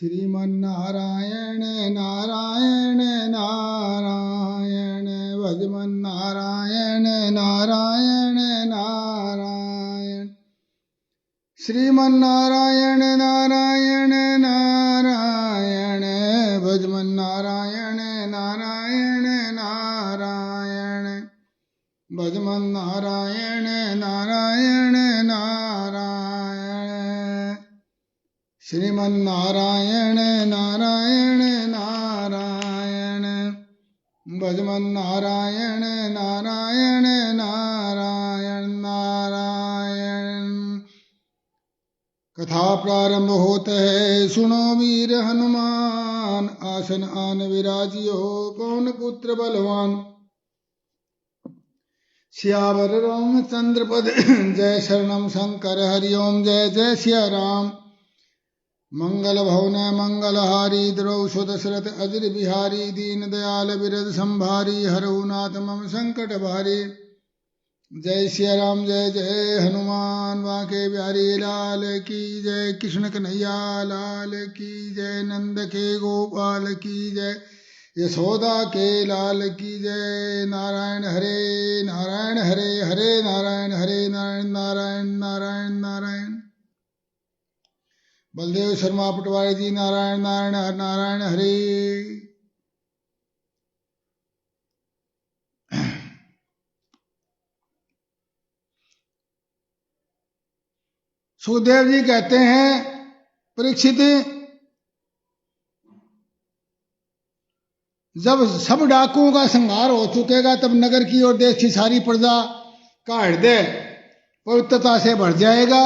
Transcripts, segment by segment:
श्रीमन्नारायण नारायण नारायण भजमन्नारायण नारायण नारायण श्रीमन्नारायण नारायण नारायण भजमन्नारायण नारायण नारायण भजमन्नारायण नारायण नारायण श्रीमन्नारायण नारायण नारायण भजमन्नारायण नारायण नारायण नारायण। कथा प्रारंभ होता है। सुनो वीर हनुमान, आसन आन विराजियो, पवन पुत्र बलवान। सियावर रामचंद्र पद जय शरणम शंकर हरिओम जय जय सिया राम। मंगल भवन मंगलहारी द्रौपदी दशरथ अजर बिहारी, दीन दयाल बिरद संभारी, हरहु नाथ मम संकट भारी। जय सिया राम जय जय हनुमान, वाके बिहारी लाल की जय, कृष्ण कन्हैया लाल की जय, नंद के गोपाल की जय, यशोदा के लाल की जय। नारायण हरे हरे नारायण हरे नारायण नारायण नारायण नारायण। बलदेव शर्मा पटवारी जी नारायण नारायण नारायण हरे। सुखदेव जी कहते हैं, परीक्षित, जब सब डाकुओं का संहार हो चुकेगा तब नगर की और देश की सारी प्रजा का हृदय पवित्रता से भर जाएगा,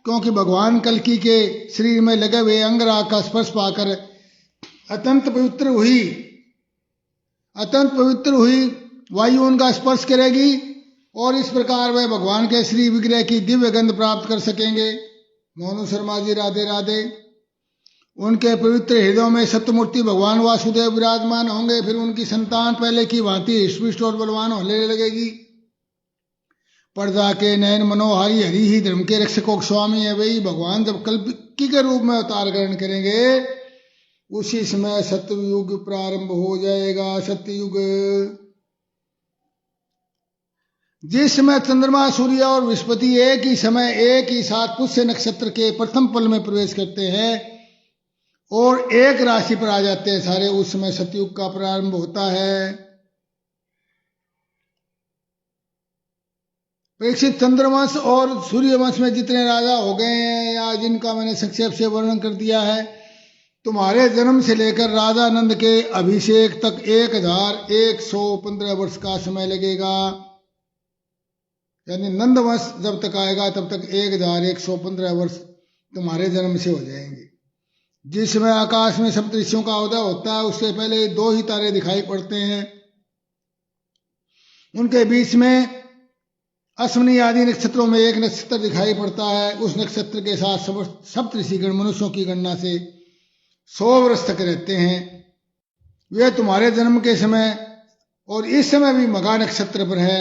क्योंकि भगवान कल्कि के शरीर में लगे हुए अंगराग का स्पर्श पाकर अत्यंत पवित्र हुई वायु उनका स्पर्श करेगी और इस प्रकार वे भगवान के श्री विग्रह की दिव्य गंध प्राप्त कर सकेंगे। मोनू शर्मा जी राधे राधे। उनके पवित्र हृदयों में सत्यमूर्ति भगवान वासुदेव विराजमान होंगे। फिर उनकी संतान पहले की भांति हृष्ट और बलवान होने लगेगी। प्रजा के नयन मनोहारी हरि ही धर्म के रक्षकों स्वामी है। वही भगवान जब कल्कि के रूप में अवतार ग्रहण करेंगे उसी समय सत्ययुग प्रारंभ हो जाएगा। सत्ययुग जिस समय चंद्रमा सूर्य और बृहस्पति एक ही समय एक ही साथ पुष्य नक्षत्र के प्रथम पल में प्रवेश करते हैं और एक राशि पर आ जाते हैं सारे, उस समय सतयुग का प्रारंभ होता है। परीक्षित, चंद्रवंश और सूर्यवंश में जितने राजा हो गए हैं या जिनका मैंने संक्षेप से वर्णन कर दिया है, तुम्हारे जन्म से लेकर राजा नंद के अभिषेक तक 1115 वर्ष का समय लगेगा। यानी नंद वंश जब तक आएगा तब तक 1115 वर्ष तुम्हारे जन्म से हो जाएंगे। जिस समय आकाश में सप्तऋषियों का उदय होता है उससे पहले 2 ही तारे दिखाई पड़ते हैं। उनके बीच में अश्विनी आदि नक्षत्रों में एक नक्षत्र दिखाई पड़ता है। उस नक्षत्र के साथ सप्तऋषिगण मनुष्यों की गणना से 100 वर्ष तक रहते हैं। वे तुम्हारे जन्म के समय और इस समय भी मघा नक्षत्र पर है।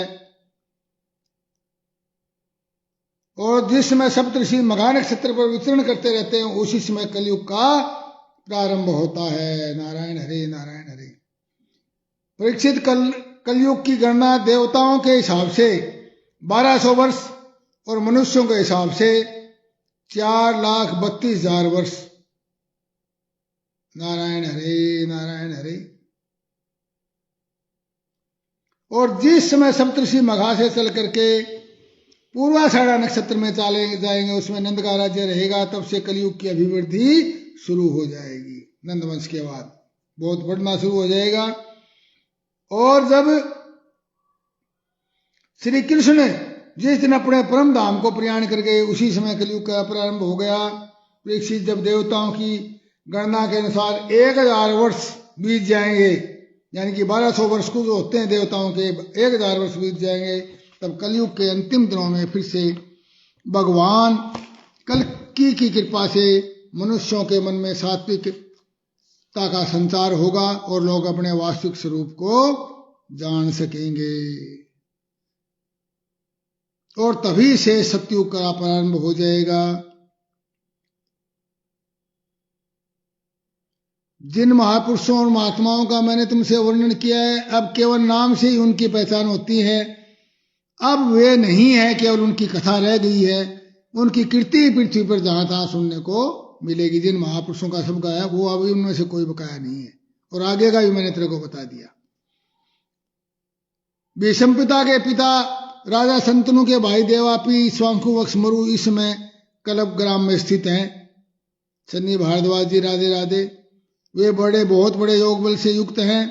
और जिस समय सप्तऋषि मघा नक्षत्र पर विचरण करते रहते हैं उसी समय कलयुग का प्रारंभ होता है। नारायण हरे नारायण हरे। परीक्षित, कलयुग की गणना देवताओं के हिसाब से 1200 वर्ष और मनुष्यों के हिसाब से 4,32,000 वर्ष। नारायण हरे नारायण हरे। और जिस समय सप्तऋषि मघा से चल करके पूर्वाषाढ़ा नक्षत्र में चले जाएंगे उसमें नंद का राज्य रहेगा, तब से कलयुग की अभिवृद्धि शुरू हो जाएगी। नंद वंश के बाद बहुत बढ़ना शुरू हो जाएगा। और जब श्री कृष्ण जिस दिन अपने परम धाम को प्रयाण कर गए उसी समय कलयुग का प्रारंभ हो गया। परीक्षित, जब देवताओं की गणना के अनुसार 1000 वर्ष बीत जाएंगे, यानी कि 1200 वर्ष को जो होते हैं देवताओं के 1000 वर्ष बीत जाएंगे, तब कलयुग के अंतिम दिनों में फिर से भगवान कल्कि की कृपा से मनुष्यों के मन में सात्विकता का संचार होगा और लोग अपने वास्तविक स्वरूप को जान सकेंगे और तभी से सतयुग का प्रारंभ हो जाएगा। जिन महापुरुषों और महात्माओं का मैंने तुमसे वर्णन किया है, अब केवल नाम से ही उनकी पहचान होती है। अब वे नहीं है, केवल उनकी कथा रह गई है। उनकी कीर्ति पृथ्वी पर जहां तहां सुनने को मिलेगी। जिन महापुरुषों का सब गाया वो अभी उनमें से कोई बकाया नहीं है। और आगे का भी मैंने तेरे को बता दिया। भीष्मपिता के पिता राजा शंतनु के भाई देवापी स्वांकुवक्ष मरु इस समय कलब ग्राम में स्थित हैं। सन्नी भारद्वाज जी राधे राधे। वे बहुत बड़े योग बल से युक्त हैं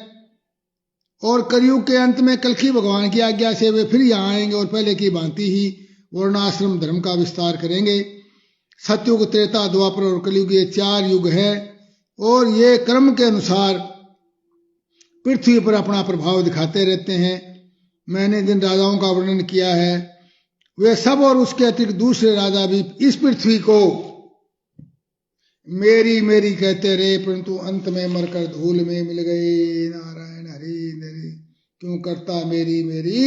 और कलयुग के अंत में कल्कि भगवान की आज्ञा से वे फिर यहाँ आएंगे और पहले की भांति ही वर्णाश्रम धर्म का विस्तार करेंगे। सतयुग, त्रेता, द्वापर और कलयुग ये 4 युग है और ये क्रम के अनुसार पृथ्वी पर अपना प्रभाव दिखाते रहते हैं। मैंने जिन राजाओं का वर्णन किया है वे सब और उसके अतिरिक्त दूसरे राजा भी इस पृथ्वी को मेरी मेरी कहते रहे, परंतु अंत में मरकर धूल में मिल गए। नारायण हरि हरि। क्यों करता मेरी मेरी,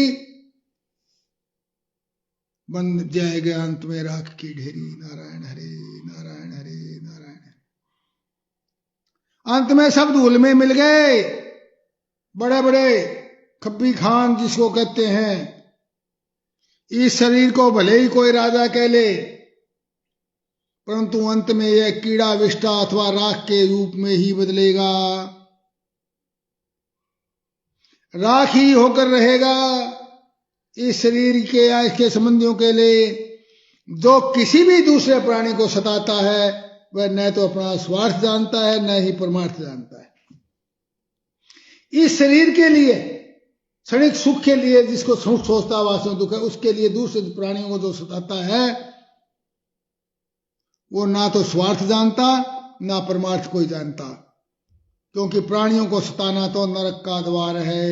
बन जाएगा अंत में राख की ढेरी। नारायण हरि नारायण हरि नारायण। अंत में सब धूल में मिल गए। बड़े बड़े खब्बी खान जिसको कहते हैं, इस शरीर को भले ही कोई राजा कह ले, परंतु अंत में यह कीड़ा विष्टा अथवा राख के रूप में ही बदलेगा। राख ही होकर रहेगा। इस शरीर के या इसके संबंधियों के लिए जो किसी भी दूसरे प्राणी को सताता है वह न तो अपना स्वार्थ जानता है न ही परमार्थ जानता है। इस शरीर के लिए, क्षणिक सुख के लिए जिसको सुख सोचता वास्तव दुख है, उसके लिए दूसरे प्राणियों को जो सताता है वो ना तो स्वार्थ जानता ना परमार्थ कोई जानता। क्योंकि प्राणियों को सताना तो नरक का द्वार है।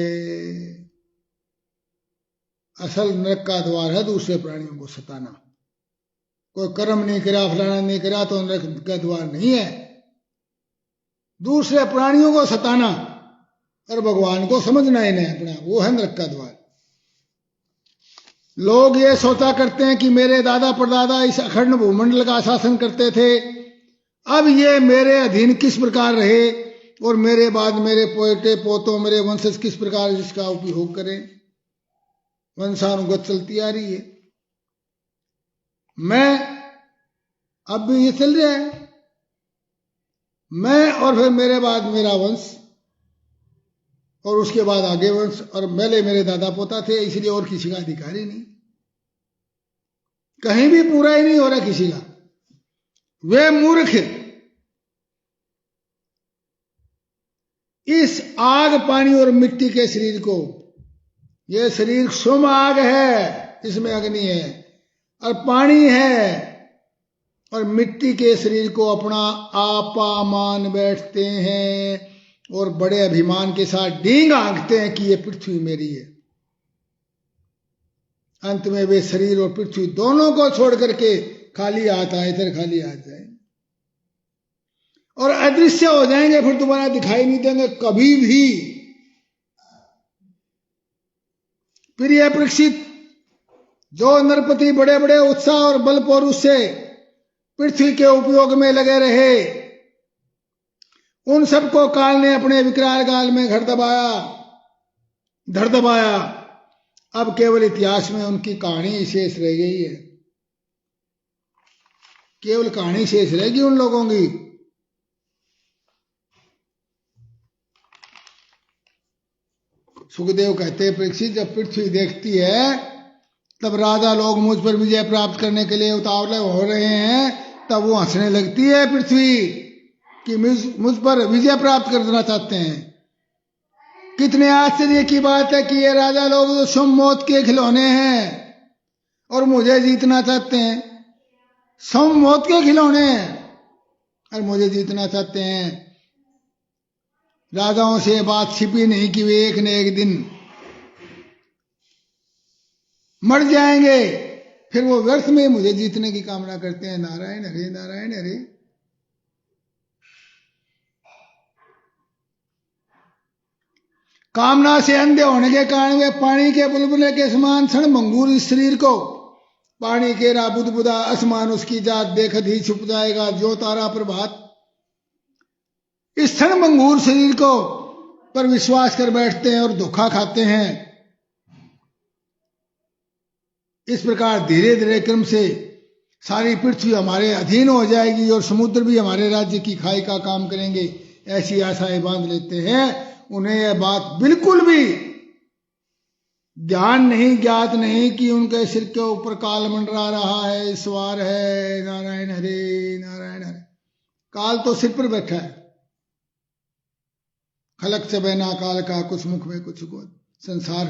असल नरक का द्वार है दूसरे प्राणियों को सताना। कोई कर्म नहीं करा, फलाना नहीं करा तो नरक का द्वार नहीं है। दूसरे प्राणियों को सताना और भगवान को समझना ही नहीं अपना, वो है नरक का द्वार। लोग ये सोचा करते हैं कि मेरे दादा परदादा इस अखंड भूमंडल का शासन करते थे, अब ये मेरे अधीन किस प्रकार रहे और मेरे बाद मेरे पोते पोतों मेरे वंशज किस प्रकार इसका उपयोग करें। वंशानुगत चलती आ रही है। मैं अब भी ये चल रहा है, मैं और फिर मेरे बाद मेरा वंश और उसके बाद आगे वंश, और पहले मेरे दादा पोता थे, इसलिए और किसी का अधिकार ही नहीं, कहीं भी पूरा ही नहीं हो रहा किसी का। वे मूर्ख इस आग पानी और मिट्टी के शरीर को, यह शरीर स्वयं आग है, इसमें अग्नि है और पानी है, और मिट्टी के शरीर को अपना आपा मान बैठते हैं और बड़े अभिमान के साथ डींग आंकते हैं कि ये पृथ्वी मेरी है। अंत में वे शरीर और पृथ्वी दोनों को छोड़ करके खाली हाथ आए थे, खाली हाथ जाए और अदृश्य हो जाएंगे, फिर दोबारा दिखाई नहीं देंगे कभी भी। प्रिय परीक्षित, जो नरपति बड़े बड़े उत्साह और बल पौरुष से पृथ्वी के उपयोग में लगे रहे, उन सबको काल ने अपने विकराल काल में धर दबाया। अब केवल इतिहास में उनकी कहानी शेष रह गई है। केवल कहानी शेष रहेगी उन लोगों की। सुखदेव कहते हैं, परीक्षित, जब पृथ्वी देखती है तब राजा लोग मुझ पर विजय प्राप्त करने के लिए उतावले हो रहे हैं, तब वो हंसने लगती है पृथ्वी कि मुझ पर विजय प्राप्त करना चाहते हैं। कितने आश्चर्य की बात है कि ये राजा लोग तो स्वयं मौत के खिलौने हैं और मुझे जीतना चाहते हैं। स्वयं मौत के खिलौने हैं और मुझे जीतना चाहते हैं। राजाओं से बात छिपी नहीं कि वे एक न एक दिन मर जाएंगे, फिर वो व्यर्थ में मुझे जीतने की कामना करते हैं। नारायण हरे नारायण हरे। कामना से अंधे होने के कारण वे पानी के बुलबुले के समान क्षण भंगुर इस शरीर को पानी के रा बुदबुदा आसमान उसकी जात देखत ही छुप जाएगा, जो तारा प्रभात। इस क्षणभंगुर शरीर को पर विश्वास कर बैठते हैं और धोखा खाते हैं। इस प्रकार धीरे धीरे क्रम से सारी पृथ्वी हमारे अधीन हो जाएगी और समुद्र भी हमारे राज्य की खाई का काम करेंगे, ऐसी आशाएं बांध लेते हैं। उन्हें यह बात बिल्कुल भी ध्यान नहीं, ज्ञात नहीं कि उनके सिर के ऊपर काल मंडरा रहा है, ईश्वर है, नारायण हरे नारायण हरे। काल तो सिर पर बैठा है। खलक चबेना काल का, कुछ मुख में कुछ गोद। संसार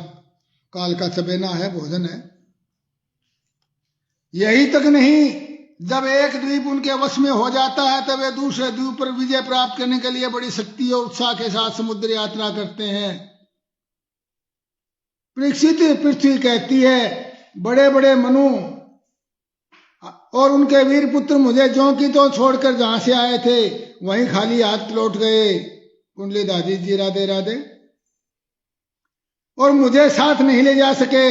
काल का चबेना है, भोजन है। यही तक नहीं, जब एक द्वीप उनके वश में हो जाता है तब वे दूसरे द्वीप पर विजय प्राप्त करने के लिए बड़ी शक्ति और उत्साह के साथ समुद्र यात्रा करते हैं। परीक्षित, पृथ्वी कहती है बड़े बड़े मनु और उनके वीर पुत्र मुझे ज्यों की तो छोड़कर जहां से आए थे वहीं खाली हाथ लौट गए। कुंडली दादी जी राधे राधे। और मुझे साथ नहीं ले जा सके।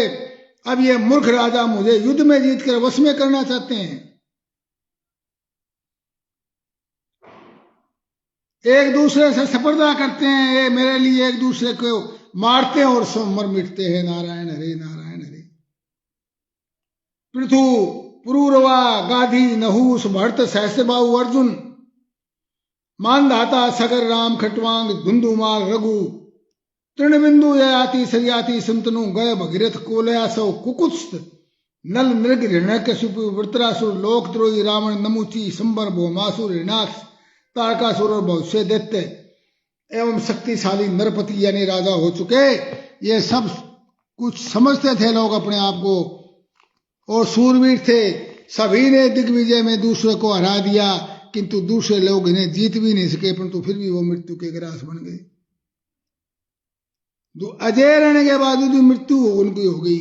अब ये मूर्ख राजा मुझे युद्ध में जीतकर वश में करना चाहते हैं। एक दूसरे से स्पर्धा करते हैं, ये मेरे लिए एक दूसरे को मारते हैं और मर मिटते हैं। नारायण हरे नारायण हरे। पृथु, पुरूरवा, गाधी, नहुस, भरत, सहस्रबाहु, अर्जुन, मानधाता, सगर, राम, खटवांग, धुंधुमार, रघु, तृणबिंदु, ययाति, सरियाति, संतनु, गय, भगीरथ, कोलयासव, कुकुत्स्थ, नल, मृग, हिरण्यकशिपु, वृत्रासुर, लोकद्रोही, रावण, नमुची, संबर, भौमासुर, हिरणाक्ष, तारकासुर और बहुत से दैत्य एवं शक्तिशाली नरपति यानी राजा हो चुके। ये सब कुछ समझते थे लोग अपने आप को और सूरवीर थे। सभी ने दिग्विजय में दूसरे को हरा दिया, किंतु दूसरे लोग इन्हें जीत भी नहीं सके, परंतु फिर भी वो मृत्यु के ग्रास बन गए। अजय रहने के बावजूद भी मृत्यु उनकी हो गई।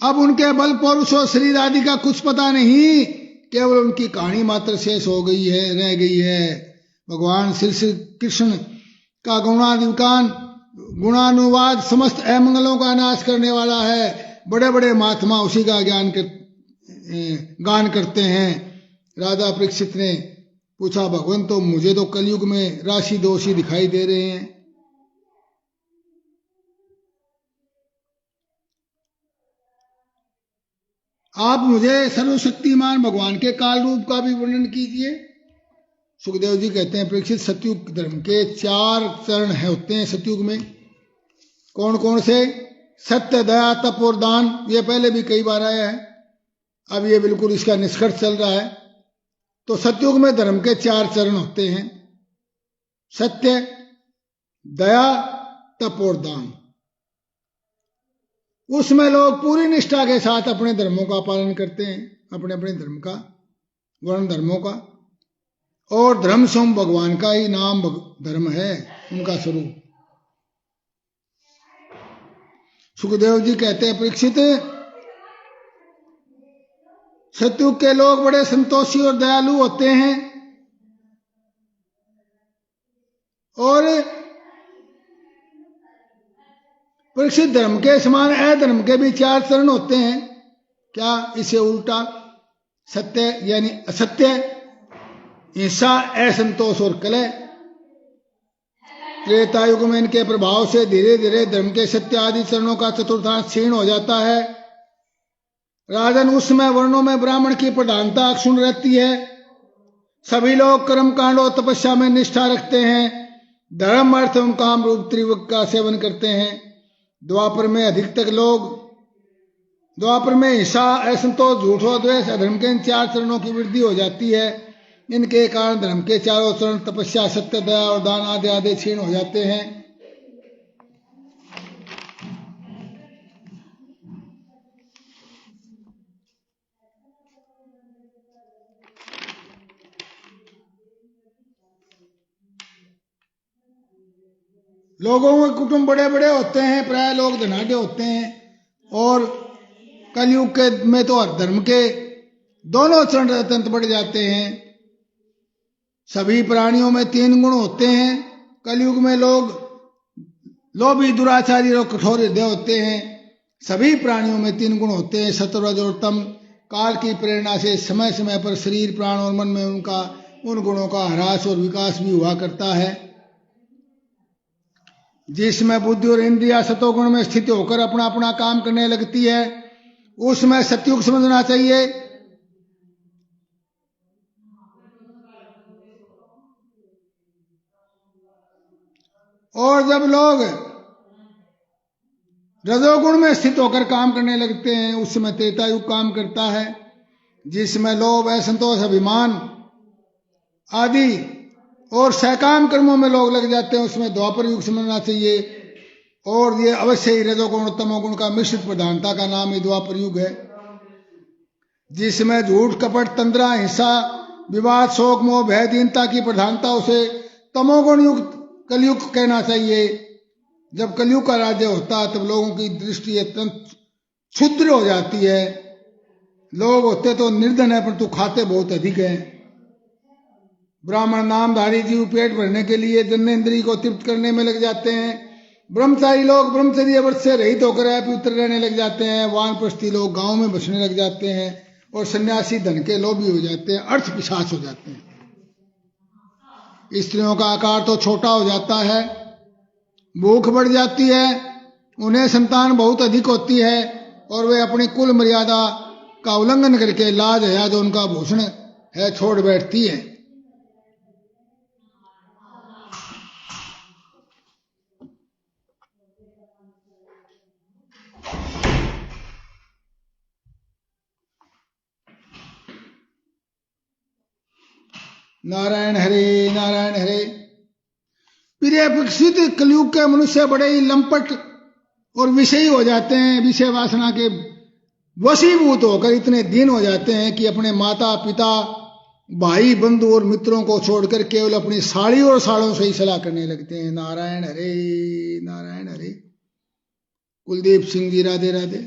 अब उनके बल पौरुष और शरीर आदि का कुछ पता नहीं, केवल उनकी कहानी मात्र शेष हो गई है, रह गई है। भगवान श्री कृष्ण का गुणानुवाद समस्त अमंगलों का नाश करने वाला है। बड़े बड़े महात्मा उसी का गान करते हैं। राजा परीक्षित ने पूछा, भगवान तो मुझे तो कलयुग में राशि दोषी दिखाई दे रहे हैं। आप मुझे सर्वशक्तिमान भगवान के काल रूप का भी वर्णन कीजिए। सुखदेव जी कहते हैं, परीक्षित, सतयुग धर्म के 4 चरण होते हैं सतयुग में। कौन कौन से? सत्य, दया, तप और दान। ये पहले भी कई बार आया है, अब ये बिल्कुल इसका निष्कर्ष चल रहा है। तो सतयुग में धर्म के 4 चरण होते हैं, सत्य, दया, तप और दान। उसमें लोग पूरी निष्ठा के साथ अपने धर्मों का पालन करते हैं, अपने अपने धर्म का, वर्ण धर्मों का। और धर्म स्वयं भगवान का ही नाम धर्म है, उनका स्वरूप। सुखदेव जी कहते हैं, परीक्षित, सतयुग के लोग बड़े संतोषी और दयालु होते हैं और परीक्षित, धर्म के समान अधर्म के भी 4 चरण होते हैं। क्या? इसे उल्टा, सत्य यानी असत्य, हिंसा, असंतोष और कलह। त्रेता युग में इनके प्रभाव से धीरे धीरे धर्म के सत्य आदि चरणों का चतुर्थांश क्षीण हो जाता है। राजन, उस समय वर्णों में ब्राह्मण की प्रधानता अक्षुण्ण रहती है। सभी लोग कर्म कांड और तपस्या में निष्ठा रखते हैं, धर्म, अर्थ एवं काम रूप त्रिवग का सेवन करते हैं। द्वापर में अधिकतर लोग, द्वापर में हिंसा, असंतोष, झूठ और द्वेष, अधर्म के इन 4 चरणों की वृद्धि हो जाती है। इनके कारण धर्म के 4 चरण तपस्या, सत्य, दया और दान आदि आदि क्षीण हो जाते हैं। लोगों के कुटुंब बड़े बड़े होते हैं, प्राय लोग धनाढ्य होते हैं। और कलयुग के में तो धर्म के दोनों चरण अत्यंत बढ़ जाते हैं। सभी प्राणियों में 3 गुण होते हैं। कलयुग में लोग लोभी, दुराचारी और कठोर हृदय होते हैं। सभी प्राणियों में 3 गुण होते हैं, सत्व, रज और तम। काल की प्रेरणा से समय समय पर शरीर प्राण और मन में उनका उन गुणों का ह्रास और विकास भी हुआ करता है। जिसमें बुद्धि और इंद्रिया सतोगुण में स्थित होकर अपना अपना काम करने लगती है उसमें सतयुग समझना चाहिए। और जब लोग रजोगुण में स्थित होकर काम करने लगते हैं उसमें त्रेता युग काम करता है। जिसमें लोभ असंतोष अभिमान आदि और सकाम कर्मों में लोग लग जाते हैं उसमें द्वापर युग समझना चाहिए। और ये अवश्य ही रजोगुण और तमोगुण का मिश्रित प्रधानता का नाम ही द्वापर युग है। जिसमें झूठ कपट तंद्रा हिंसा विवाद शोक मोह भय दीनता की प्रधानता उसे तमोगुण युग कलयुग कहना चाहिए। जब कलयुग का राज्य होता है तब लोगों की दृष्टि अत्यंत क्षुद्र हो जाती है। लोग होते तो निर्धन है परंतु खाते बहुत अधिक हैं। ब्राह्मण नामधारी जीव पेट भरने के लिए जन्नेन्द्रिय को तृप्त करने में लग जाते हैं। ब्रह्मचारी लोग ब्रह्मचर्य व्रत से रहित होकर अपवित्र रहने लग जाते हैं। वानप्रस्थी लोग गांव में बसने लग जाते हैं और सन्यासी धन के लोभी हो जाते हैं, अर्थ पिशाच हो जाते हैं। स्त्रियों का आकार तो छोटा हो जाता है, भूख बढ़ जाती है, उन्हें संतान बहुत अधिक होती है और वे अपनी कुल मर्यादा का उल्लंघन करके लाज हया जो उनका भूषण है छोड़ बैठती है। नारायण हरे नारायण हरे। प्रिय विकसित कलयुग के मनुष्य बड़े ही लंपट और विषयी हो जाते हैं। विषय वासना के वशीभूत होकर इतने दीन हो जाते हैं कि अपने माता पिता भाई बंधु और मित्रों को छोड़कर केवल अपनी साड़ी और साड़ों से ही सलाह करने लगते हैं। नारायण हरे नारायण हरे। कुलदीप सिंह जी राधे राधे।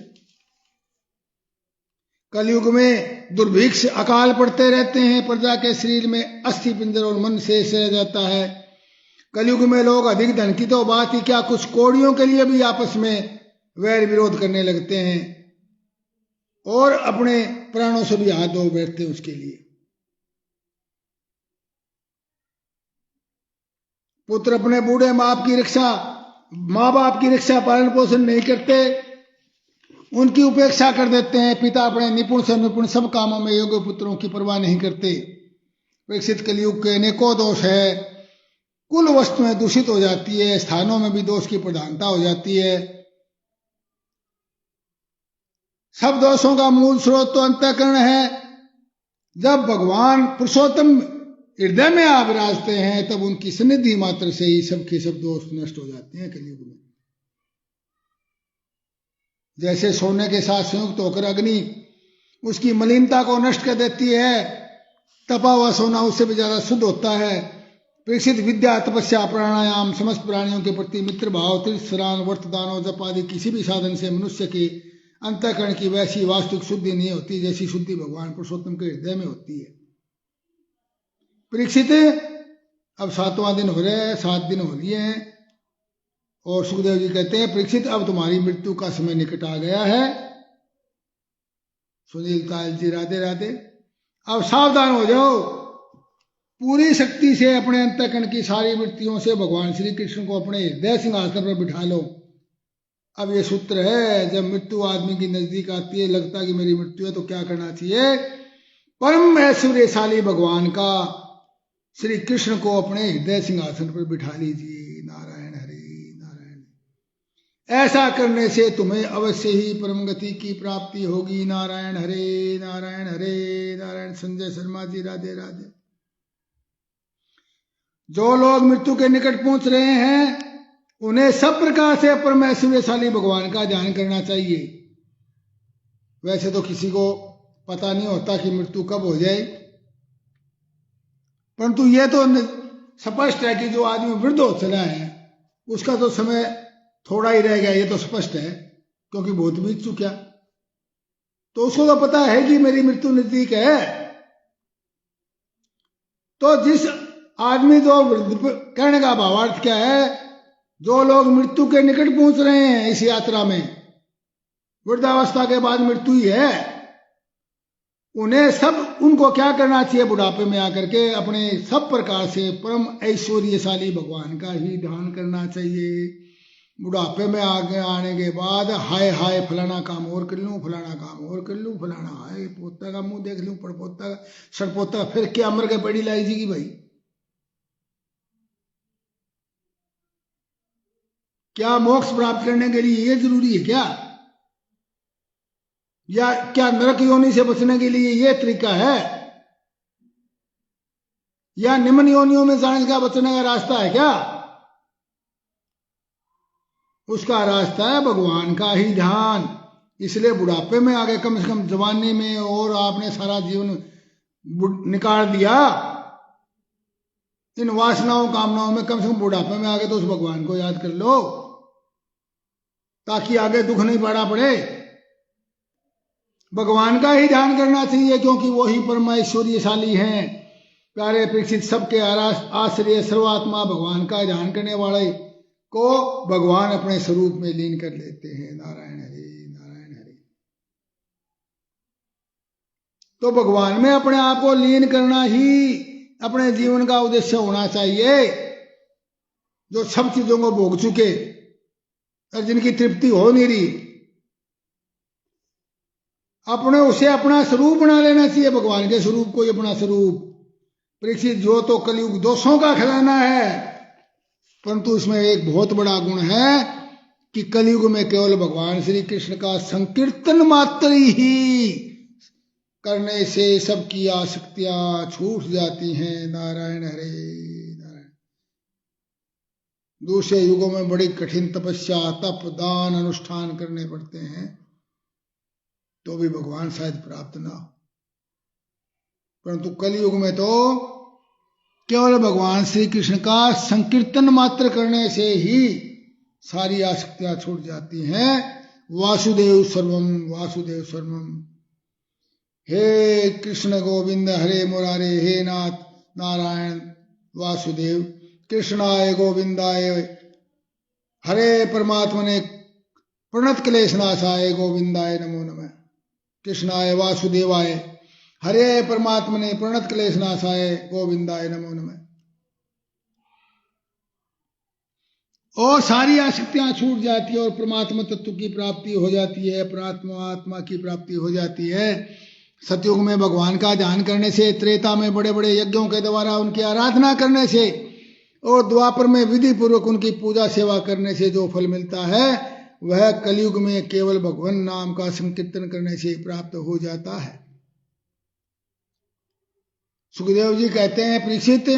कलयुग में दुर्भिक्ष अकाल पड़ते रहते हैं, प्रजा के शरीर में अस्थि पिंजर और मन शेष रह जाता है। कलयुग में लोग अधिक धन की तो बात ही क्या, कुछ कौड़ियों के लिए भी आपस में वैर विरोध करने लगते हैं और अपने प्राणों से भी हाथ धो बैठते हैं उसके लिए। पुत्र अपने बूढ़े माँ बाप की रक्षा पालन पोषण नहीं करते, उनकी उपेक्षा कर देते हैं। पिता अपने निपुण से निपुण सब कामों में योग्य पुत्रों की परवाह नहीं करते। विकसित कलयुग के अनेकों दोष है। कुल वस्तुएं दूषित हो जाती है, स्थानों में भी दोष की प्रधानता हो जाती है। सब दोषों का मूल स्रोत तो अंतःकरण है। जब भगवान पुरुषोत्तम हृदय में आप विराजते हैं तब उनकी सन्निधि मात्र से ही सबके सब दोष नष्ट हो जाते हैं। कलयुग में जैसे सोने के साथ संयुक्त होकर अग्नि उसकी मलिनता को नष्ट कर देती है, तपा हुआ सोना उससे भी ज्यादा शुद्ध होता है। प्रेषित विद्या तपस्या प्राणायाम समस्त प्राणियों के प्रति मित्र भाव तीर्थ स्नान व्रत दान जप आदि किसी भी साधन से मनुष्य के अंतःकरण की वैसी वास्तविक शुद्धि नहीं होती जैसी शुद्धि भगवान पुरुषोत्तम के हृदय में होती है। परीक्षित अब 7वां दिन हो रहा है, 7 दिन हो लिए हैं और सुखदेव जी कहते हैं परीक्षित अब तुम्हारी मृत्यु का समय निकट आ गया है। सुनील कायल जी राधे राधे। अब सावधान हो जाओ, पूरी शक्ति से अपने अंतःकरण की सारी वृत्तियों से भगवान श्री कृष्ण को अपने हृदय सिंहासन पर बिठा लो। अब ये सूत्र है, जब मृत्यु आदमी की नजदीक आती है, लगता कि मेरी मृत्यु है, तो क्या करना चाहिए? परम ऐश्वर्यशाली भगवान का श्री कृष्ण को अपने हृदय सिंहासन पर बिठा लीजिए। नारायण हरे नारायण। ऐसा करने से तुम्हें अवश्य ही परम गति की प्राप्ति होगी। नारायण हरे नारायण हरे नारायण। संजय शर्मा जी राधे राधे। जो लोग मृत्यु के निकट पहुंच रहे हैं उन्हें सब प्रकार से परम ऐश्वर्यशाली भगवान का ध्यान करना चाहिए। वैसे तो किसी को पता नहीं होता कि मृत्यु कब हो जाए, परंतु यह तो स्पष्ट है कि जो आदमी वृद्ध हो चला है उसका तो समय थोड़ा ही रह गया, ये तो स्पष्ट है, क्योंकि बहुत बीत चुका। तो उसको तो पता है कि मेरी मृत्यु नजदीक है। तो जिस आदमी जो कहने का भावार्थ क्या है, जो लोग मृत्यु के निकट पहुंच रहे हैं इस यात्रा में, वृद्धावस्था के बाद मृत्यु ही है, उन्हें सब उनको क्या करना चाहिए, बुढ़ापे में आकर के अपने सब प्रकार से परम ऐश्वर्यशाली भगवान का ही ध्यान करना चाहिए। बुढ़ापे में आगे आने के बाद हाय हाय फलाना काम और कर लूं, फलाना काम और कर लूं, फलाना हाय पोता का मुंह देख लूं, पड़पोता सड़पोता, फिर क्या मर के पड़ी लाई जी की भाई। क्या मोक्ष प्राप्त करने के लिए ये जरूरी है क्या? या क्या नरक योनि से बचने के लिए ये तरीका है? या निम्न योनियों में जाने का बचने का रास्ता है क्या? उसका रास्ता है भगवान का ही ध्यान। इसलिए बुढ़ापे में आगे कम से कम जवानी में और आपने सारा जीवन निकाल दिया इन वासनाओं कामनाओं में, कम से कम बुढ़ापे में आगे तो उस भगवान को याद कर लो ताकि आगे दुख नहीं पड़ा पड़े। भगवान का ही ध्यान करना चाहिए क्योंकि वो ही परमेश्वरीयशाली हैं। प्यारे परीक्षित, सबके आश्रय सर्वात्मा भगवान का ध्यान करने वाले को भगवान अपने स्वरूप में लीन कर लेते हैं। नारायण हरि नारायण हरि। तो भगवान में अपने आप को लीन करना ही अपने जीवन का उद्देश्य होना चाहिए। जो सब चीजों को भोग चुके और जिनकी तृप्ति हो नहीं रही, अपने उसे अपना स्वरूप बना लेना चाहिए, भगवान के स्वरूप को ही अपना स्वरूप। परीक्षित, जो तो कलयुग दोषों का खजाना है, परंतु इसमें एक बहुत बड़ा गुण है कि कलयुग में केवल भगवान श्री कृष्ण का संकीर्तन मात्र ही करने से सबकी आसक्तियां छूट जाती हैं। नारायण हरे नारायण। दूसरे युगों में बड़ी कठिन तपस्या, तप, दान, अनुष्ठान करने पड़ते हैं तो भी भगवान शायद प्राप्त ना हो, परंतु कलयुग में तो केवल भगवान श्री कृष्ण का संकीर्तन मात्र करने से ही सारी आसक्तियां छूट जाती हैं। वासुदेव सर्वम वासुदेव सर्वम। हे कृष्ण गोविंद हरे मुरारे, हे नाथ नारायण वासुदेव। कृष्णाय गोविंदाय हरे परमात्मने प्रणत क्लेशनाशाय गोविंदाय नमो नमः। कृष्णाय वासुदेवाय हरे परमात्मने प्रणत क्लेशनाशाय गोविंदाय नमो नमः। और सारी आसक्तियां छूट जाती है और परमात्मा तत्व की प्राप्ति हो जाती है, परमात्मा आत्मा की प्राप्ति हो जाती है। सतयुग में भगवान का ध्यान करने से, त्रेता में बड़े बड़े यज्ञों के द्वारा उनकी आराधना करने से और द्वापर में विधि पूर्वक उनकी पूजा सेवा करने से जो फल मिलता है वह कलयुग में केवल भगवान नाम का संकीर्तन करने से प्राप्त हो जाता है। सुखदेव जी कहते हैं, परीक्षित,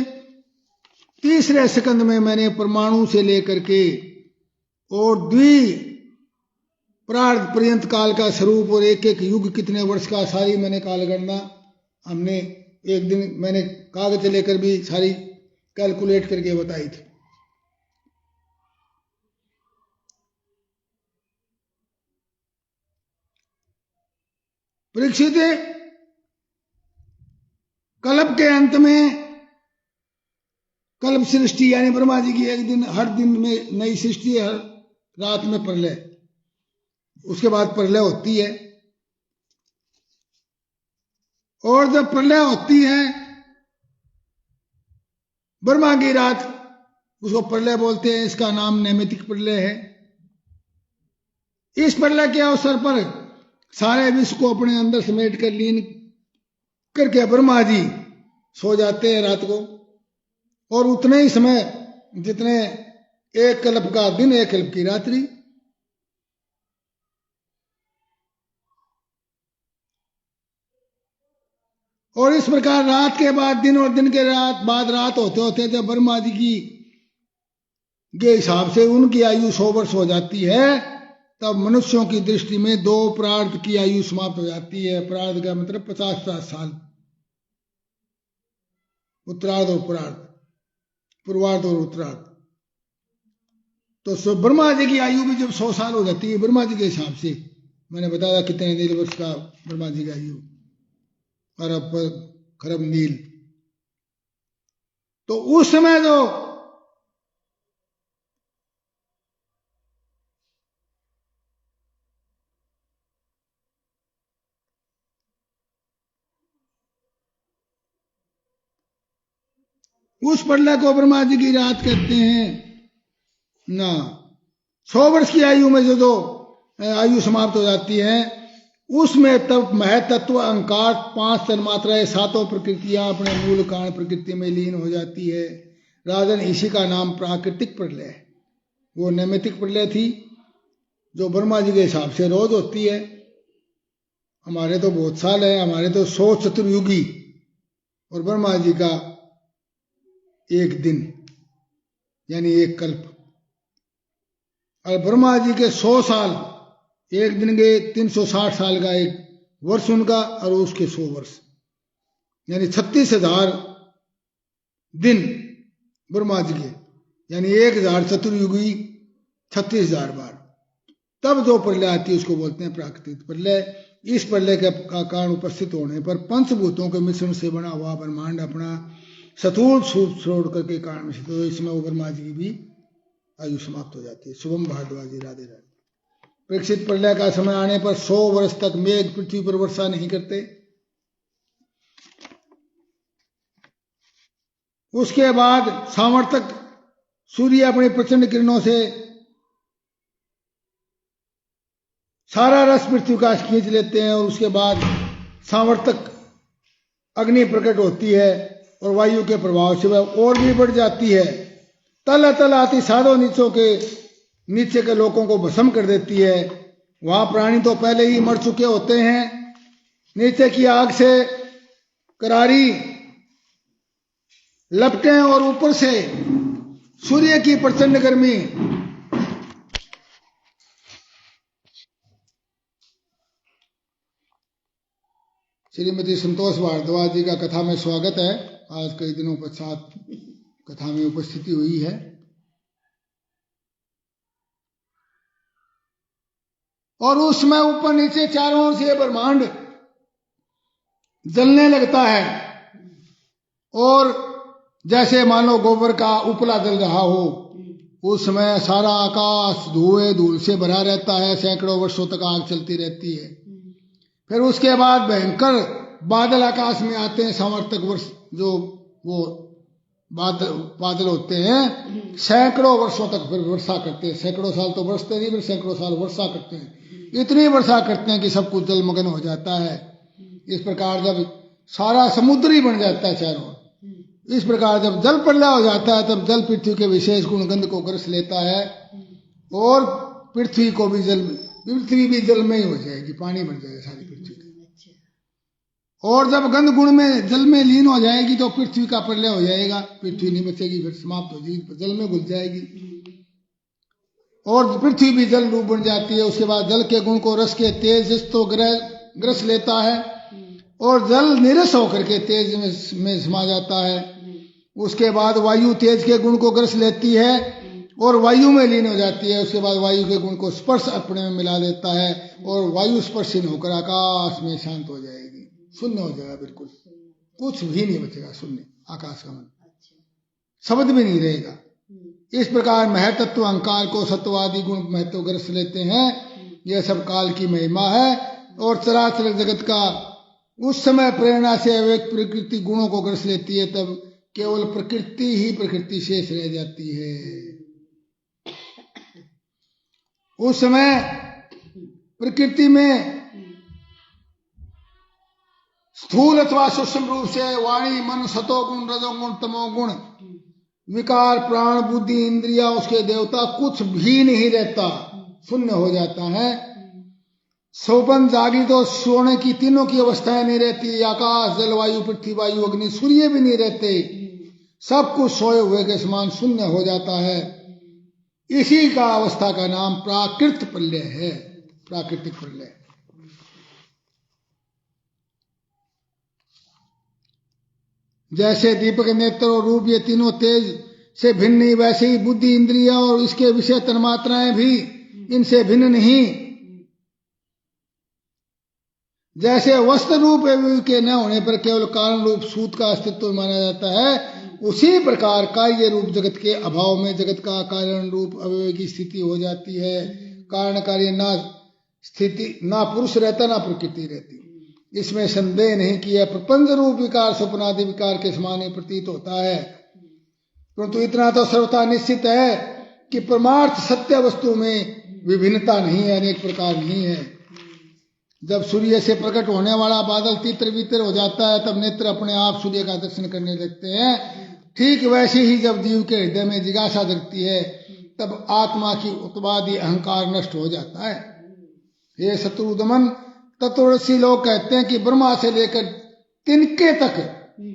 तीसरे सेकंड में मैंने परमाणु से लेकर के और प्रार्थ पर्यंत काल का स्वरूप और एक एक युग कितने वर्ष का सारी मैंने कालगणना, हमने एक दिन मैंने कागज लेकर भी सारी कैलकुलेट करके बताई थी। परीक्षित, कल्प के अंत में कल्प सृष्टि यानी ब्रह्मा जी की एक दिन, हर दिन में नई सृष्टि, हर रात में प्रलय, उसके बाद प्रलय होती है। और जब प्रलय होती है ब्रह्मा की रात, उसको प्रलय बोलते हैं, इसका नाम नैमित्तिक प्रलय है। इस प्रलय के अवसर पर सारे विश्व को अपने अंदर समेट कर लीन करके ब्रह्मा जी सो जाते हैं रात को, और उतने ही समय जितने एक कल्प का दिन, एक कल्प की रात्रि। और इस प्रकार रात के बाद दिन और दिन के बाद रात होते होते जब ब्रह्मा जी की के हिसाब से उनकी आयु 100 वर्ष हो जाती है, तब मनुष्यों की दृष्टि में 2 प्रार्थ की आयु समाप्त हो जाती है। प्रार्थ का मतलब 50-50 साल, उत्तरार्ध और पूर्वार्ध, पूर्वार्ध और उत्तरार्ध। तो ब्रह्मा जी की आयु भी जब 100 साल हो जाती है ब्रह्मा जी के हिसाब से, मैंने बताया कितने नील वर्ष का ब्रह्मा जी की आयु, अरब खरब नील। तो उस समय जो उस प्रलय को ब्रह्मा जी की रात कहते हैं ना। 100 वर्ष की आयु में जो आयु समाप्त हो जाती है, उसमें तब महतत्व अहंकार 5 तन्मात्राएं 7 प्रकृतियां अपने मूल कारण प्रकृति में लीन हो जाती है। राजन, इसी का नाम प्राकृतिक प्रलय है। वो नैमित्तिक प्रलय थी जो ब्रह्मा जी के हिसाब से रोज होती है। हमारे तो बहुत साल है, हमारे तो 100 चतुर्युगी और ब्रह्मा जी का 1 दिन यानी 1 कल्प। और ब्रह्मा जी के 100 साल, 1 दिन के 360 साल का 1 वर्ष उनका, और उसके 100 वर्ष यानी 36,000 दिन ब्रह्मा जी के, यानी 1000 चतुर्युगी 36,000 बार। तब जो प्रलय आती है उसको बोलते हैं प्राकृतिक प्रलय। इस प्रलय का कारण उपस्थित होने पर पंचभूतों के मिश्रण से बना हुआ ब्रह्मांड अपना स्थूल सूप छोड़ करके कारण में, तो इसमें वो ब्रह्मा जी की भी आयु समाप्त हो जाती है। शुभम भारद्वाज जी, राधे राधे। परीक्षित प्रलय का समय आने पर 100 वर्ष तक मेघ पृथ्वी पर वर्षा नहीं करते। उसके बाद सामर्थक सूर्य अपनी प्रचंड किरणों से सारा रस पृथ्वी का खींच लेते हैं, और उसके बाद सामर्थक अग्नि प्रकट होती है और वायु के प्रभाव से वह और भी बढ़ जाती है। तल तल आती साधो नीचे के लोगों को भस्म कर देती है। वहां प्राणी तो पहले ही मर चुके होते हैं। नीचे की आग से करारी लपटें और ऊपर से सूर्य की प्रचंड गर्मी। श्रीमती संतोष भारद्वाज जी का कथा में स्वागत है। आज कई दिनों पश्चात कथा में उपस्थिति हुई है। और उसमें ऊपर नीचे चारों ओर से ब्रह्मांड जलने लगता है, और जैसे मानो गोबर का उपला जल रहा हो। उस समय सारा आकाश धुएं धूल से भरा रहता है। सैकड़ों वर्षों तक आग चलती रहती है। फिर उसके बाद भयंकर बादल आकाश में आते हैं। सामर्थक वर्ष जो वो बादल होते हैं, सैकड़ों वर्षों तक फिर वर्षा करते हैं। सैकड़ों साल तो बरसते नहीं, फिर सैकड़ों साल वर्षा करते हैं। इतनी वर्षा करते हैं कि सब कुछ जलमग्न हो जाता है। इस प्रकार जब सारा समुद्र ही बन जाता है चारों, इस प्रकार जब जल प्रलय हो जाता है, तब जल पृथ्वी के विशेष गुण गंध को ग्रस लेता है, और पृथ्वी भी जल में ही हो जाएगी, पानी बन जाएगा सारी पृथ्वी। और जब गंध गुण में जल में लीन हो जाएगी तो पृथ्वी का प्रलय हो जाएगा। पृथ्वी नहीं बचेगी, फिर समाप्त हो जाएगी, जल में घुल जाएगी, और पृथ्वी भी जल रूप बन जाती है। उसके बाद जल के गुण को रस के तेज तो ग्रस लेता है, और जल निरस होकर के तेज में समा जाता है। उसके बाद वायु तेज के गुण को ग्रस लेती है और वायु में लीन हो जाती है। उसके बाद वायु के गुण को स्पर्श अपने में मिला देता है, और वायु स्पर्शीन होकर आकाश में शांत हो जाएगी, शून्य हो जाएगा, बिल्कुल कुछ भी नहीं बचेगा, शून्य आकाश का मन, शब्द भी नहीं रहेगा। इस प्रकार महतत्व अहंकार को सत्वादि गुण महत्व ग्रस लेते हैं। यह सब काल की महिमा है, और चराचर जगत का उस समय प्रेरणा से अव्यक्त प्रकृति गुणों को ग्रस लेती है। तब केवल प्रकृति ही प्रकृति शेष रह जाती है। उस समय प्रकृति में स्थूल अथवा सूक्ष्म रूप से वाणी, मन, सतोगुण, रजोगुण, तमोगुण, विकार, प्राण, बुद्धि, इंद्रिया, उसके देवता कुछ भी नहीं रहता, शून्य हो जाता है। सोपन जागी तो सोने की तीनों की अवस्थाएं नहीं रहती। आकाश, जलवायु, पृथ्वी, वायु, अग्नि, सूर्य भी नहीं रहते। सब कुछ सोए हुए के समान शून्य हो जाता है। इसी का अवस्था का नाम प्राकृत प्रलय है, प्राकृतिक प्रलय। जैसे दीपक, नेत्र और रूप ये तीनों तेज से भिन्न नहीं, वैसे ही बुद्धि, इंद्रिया और इसके विषय तन्मात्राएं भी इनसे भिन्न नहीं। जैसे वस्त्र रूप के न होने पर केवल कारण रूप सूत का अस्तित्व माना जाता है, उसी प्रकार कार्य रूप जगत के अभाव में जगत का कारण रूप अवयव की स्थिति हो जाती है। कारण कार्य ना स्थिति, ना पुरुष रहता ना प्रकृति रहती। इसमें संदेह नहीं किया। प्रपंच रूप विकार स्वप्नादि विकार के समान ही प्रतीत होता है। परंतु इतना तो सर्वथा निश्चित है कि परमार्थ सत्य वस्तु में विभिन्नता नहीं है, अनेक प्रकार नहीं है। जब सूर्य से प्रकट होने वाला बादल तितर बितर हो जाता है तब नेत्र अपने आप सूर्य का दर्शन करने लगते हैं। ठीक वैसे ही जब जीव के हृदय में जिज्ञासा जगती है तब आत्मा की उत्पादी अहंकार नष्ट हो जाता है। ये शत्रुदमन तत्वदर्शी लोग कहते हैं कि ब्रह्मा से लेकर तिनके तक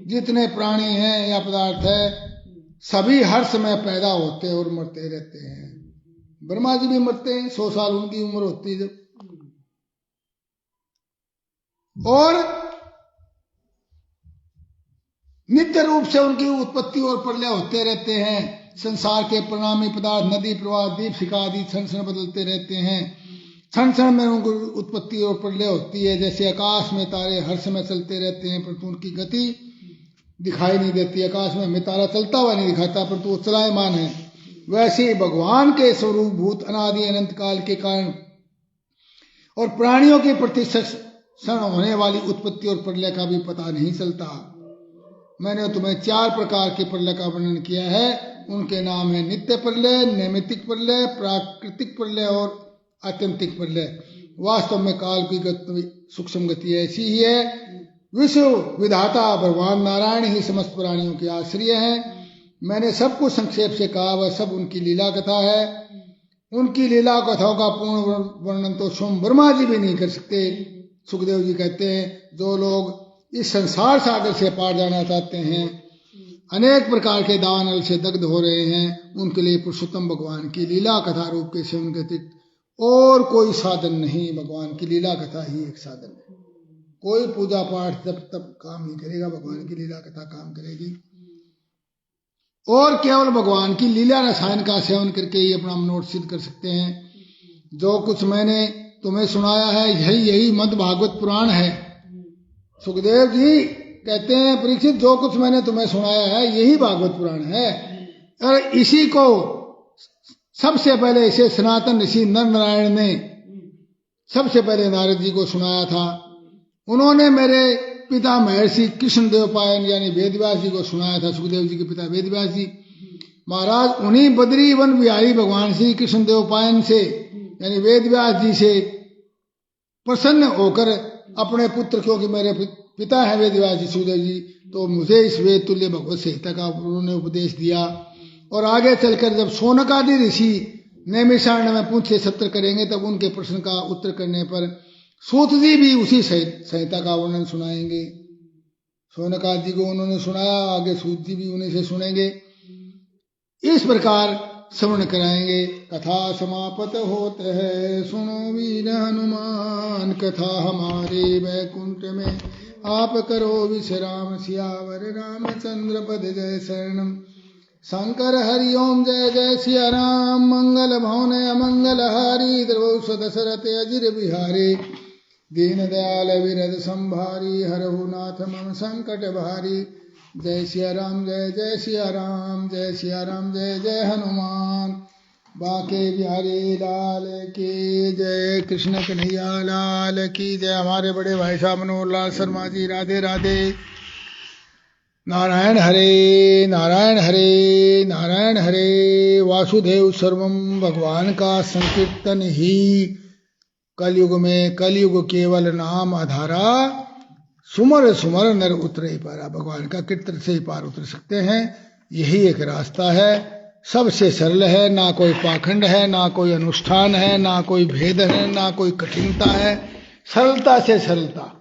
जितने प्राणी हैं या पदार्थ है सभी हर समय पैदा होते और मरते रहते हैं। ब्रह्मा जी भी मरते हैं, 100 साल उनकी उम्र होती है जब, और नित्य रूप से उनकी उत्पत्ति और प्रलय होते रहते हैं। संसार के परिणामी पदार्थ नदी प्रवाह दीप शिखा आदि क्षण क्षण बदलते रहते हैं। क्षण क्षण में उनको उत्पत्ति और प्रलय होती है। जैसे आकाश में तारे हर समय चलते रहते हैं परंतु उनकी गति दिखाई नहीं देती। आकाश में हमें तारा चलता हुआ नहीं दिखाता परंतु वो चलायमान है। वैसे ही भगवान के स्वरूप भूत अनादि अनंत काल के कारण और प्राणियों के प्रति क्षण होने वाली उत्पत्ति और प्रलय का भी पता नहीं चलता। मैंने तुम्हें 4 प्रकार के प्रलय का वर्णन किया है। उनके नाम है नित्य प्रलय, नैमित्तिक प्रलय, प्राकृतिक प्रलय और आत्यंतिक प्रलय। वास्तव में काल की गति सूक्ष्म गति ऐसी ही है। विश्व विधाता भगवान नारायण ही समस्त प्राणियों के आश्रय हैं। मैंने सब कुछ संक्षेप से कहा, वह सब उनकी लीला कथा है। उनकी लीला कथाओं का पूर्ण वर्णन तो स्वयं ब्रह्मा जी भी नहीं कर सकते। सुखदेव जी कहते हैं जो लोग इस संसार सागर से पार जाना चाहते हैं, अनेक प्रकार के दावानल से दग्ध हो रहे हैं, उनके लिए पुरुषोत्तम भगवान की लीला कथा रूप के सेवन व्यतीत और कोई साधन नहीं। भगवान की लीला कथा ही एक साधन है। कोई पूजा पाठ जब तब काम नहीं करेगा, भगवान की लीला कथा काम करेगी। और केवल भगवान की लीला रसायन का सेवन करके ही अपना मनोरथ सिद्ध कर सकते हैं। जो कुछ मैंने तुम्हें सुनाया है यही मद भागवत पुराण है। सुखदेव जी कहते हैं परीक्षित जो कुछ मैंने तुम्हें सुनाया है यही भागवत पुराण है। और इसी को सबसे पहले इसे सनातन ऋषि नर नारायण ने सबसे पहले नारद जी को सुनाया था। उन्होंने मेरे पिता महर्षि कृष्णदेव पायन यानी वेदव्यास जी को सुनाया था। सुखदेव जी के पिता वेदव्यास जी महाराज उन्हीं बद्री वन बिहारी भगवान श्री कृष्णदेव पायन से यानी वेदव्यास जी से प्रसन्न होकर अपने पुत्र, क्योंकि मेरे पिता है वेदव्यास जी सुखदेव जी, तो मुझे इस वेद तुल्य भगवत संहिता का उन्होंने उपदेश दिया। और आगे चलकर जब शौनक आदि ऋषि नैमिषारण्य में पूछे सत्र करेंगे तब उनके प्रश्न का उत्तर करने पर सूत जी भी उसी संहिता का वर्णन सुनाएंगे। शौनक आदि को उन्होंने सुनाया, आगे सूत जी भी उन्हीं से सुनेंगे। इस प्रकार श्रवण कराएंगे। कथा समापत होत है सुनो वीर हनुमान, कथा हमारे वैकुंठ में आप करो विश्राम। सियावर रामचंद्र पद जय शरणम। शंकर हरि ओम जय जय सिया राम। मंगल भवन अमंगल हारी, द्रवौ दशरथ अजिर बिहारी। दीन दयाल विरद संभारी, हरहु नाथ मम संकट भारी। जय सिया राम जय जय सिया राम, जय सिया राम जय जय हनुमान। बांके बिहारी लाल की जय, कृष्ण कन्हैया लाल की जय। हमारे बड़े भाई साहब मनोहर लाल शर्मा जी, राधे राधे। नारायण हरे नारायण हरे नारायण हरे। वासुदेव सर्वम भगवान का संकीर्तन ही कलयुग में, कलयुग केवल नाम आधारा। सुमर सुमर नर उतरे पारा। भगवान का कीर्तन से ही पार उतर सकते हैं। यही एक रास्ता है, सबसे सरल है। ना कोई पाखंड है, ना कोई अनुष्ठान है, ना कोई भेद है, ना कोई कठिनता है। सरलता से सरलता।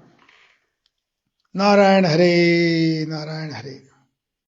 नारायण हरे नारायण हरे।